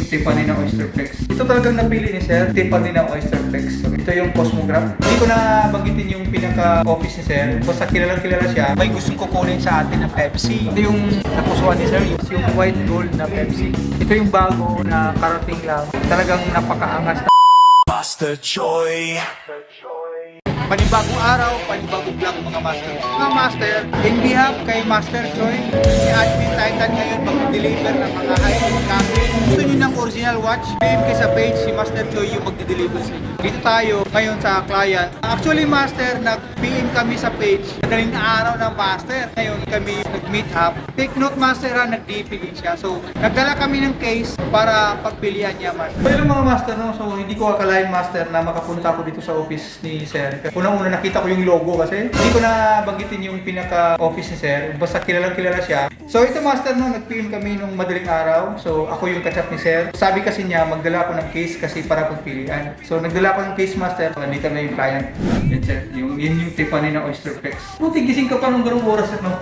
Tiffany na Oyster Flex. Ito talagang napili ni Sir, Tiffany na Oyster Flex. So, ito yung Cosmograph. Hindi ko na banggitin yung pinaka-office ni Sir. Basta kilala siya. May gustong kukunin sa atin na Pepsi. Ito yung napusuan ni Sir, yung white gold na Pepsi. Ito yung bago na karating lang. Talagang napakaangas na Master Choi. panibagong araw, panibagong vlog mga master. Mga master, in behalf kay Master Choi, si Admin Titan ngayon mag-deliver ng mga high-end cafe. Gusto nyo ng original watch? PM kayo sa page, si Master Choi yung mag-deliver sa inyo. Dito tayo ngayon sa client. Actually master, nag-PM kami sa page. Madaling araw ng master. Ngayon kami nag-meet up. Take note master ha, nag-DP din siya. So, nagdala kami ng case para pagpilian niya master. Pero mga master, no? So hindi ko akalain master na makapunta ako dito sa office ni Sir. Unang-una nakita ko yung logo kasi hindi ko na banggitin yung pinaka-office ni Sir. Basta kilala siya. So ito master no, nag-PM kami nung madaling araw. So ako yung kachat ni Sir. Sabi kasi niya magdala ko ng case kasi para pagpilian. So nagdala ko ng case master. So, nandito na yung client. Yan Sir, yun yung Tiffany na Oyster Flex. Buti gising ka pa nung ganung oras no?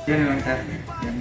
Yan lang Sir. Yan.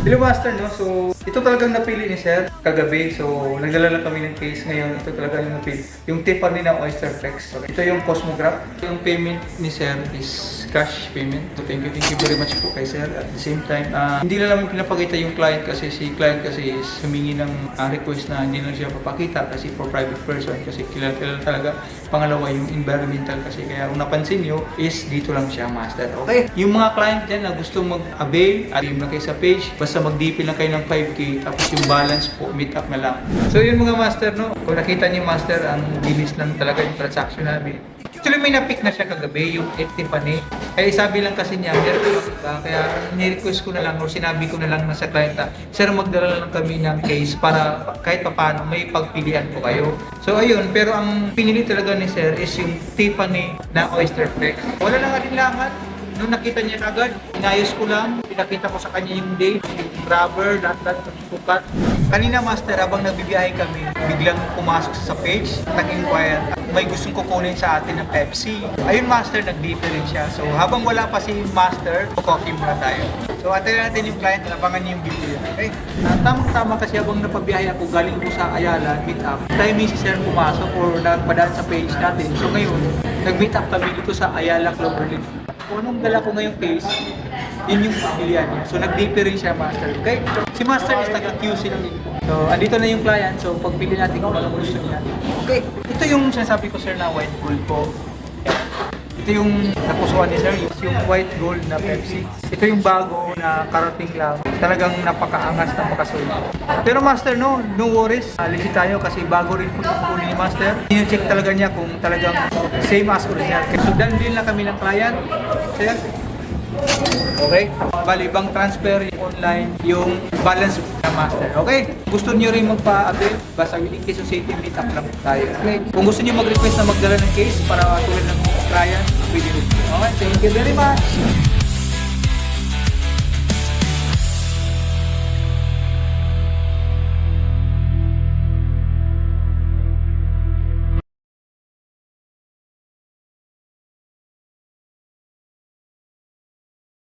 Hello master no, so ito talagang napili ni Sir kagabi. So nagdala lang kami ng case ngayon. Ito talaga yung napili. Yung Tiffany na Oyster Flex. So, ito yung Cosmograph. Yung payment ni Sir is cash payment. So thank you very much po kay Sir. At the same time, hindi na namin pinapakita yung client kasi si client kasi is humingi ng request na hindi lang siya papakita kasi for private person kasi kilala talaga. Pangalawa yung environmental kasi kaya kung napansin nyo is dito lang siya master. Okay, yung mga client dyan na gusto mag-avail at yung lang kayo sa page, basta mag-DP lang kayo ng 5K tapos yung balance po, meet up na lang. So yun mga master no, kung nakita niyo master, ang bilis lang talaga yung transaction namin. Actually may na-pick na siya kagabi, yung Tiffany. Kaya sabi lang kasi niya, meron ka, kaya ni-request ko na lang o sinabi ko na lang na sa client na, Sir magdala lang kami ng case para kahit papaano may pagpilian po kayo. So ayun, pero ang pinili talaga ni Sir is yung Tiffany na Oyster Flex. Wala lang alinlangan. Nung nakita niya na agad, inayos ko lang, pinakita ko sa kanya yung date, yung rubber, lahat sukat. Kanina master, habang nagbibiyahe kami, biglang pumasok sa page, nag-inquire, may gustong kukunin sa atin ng Pepsi. Ayun master, nag-DP rin siya. So habang wala pa si master, coffee muna tayo. So antayin natin yung client, nabangan niya yung video. Okay? Tamang-tama kasi habang napabiyahe ako, galing ko sa Ayala, meet up. Timing si Sir pumasok or nagpadaan sa page natin. So ngayon, nag-meet up kami dito sa Ayala Cloverleaf. Kung anong dala ko ngayong case, yun yung pilihan niya. So nag-DP rin siya master. Okay? Si master is taga-QC lang din po. So andito na yung client. So pagpili natin kung anong gusto niya. Okay. Ito yung sinasabi ko sir na white gold po. Ito yung napusuan ni Sir, yung white gold na Pepsi. Ito yung bago na karating lang. Talagang napakaangas, napakasulit. Pero Master, no worries. Legit tayo kasi bago rin po kukunin ni Master. Check talaga niya kung talagang same as original. So done din lang kami ng client. Sir? Okay? Bali, bang transfer yung online, yung balance na master. Okay? Gusto niyo rin magpa-avail, basta in case of safety, meet up lang tayo. Okay? Kung gusto niyo mag-request na magdala ng case para tulad ng client, pwede rin. Okay? Thank you very much!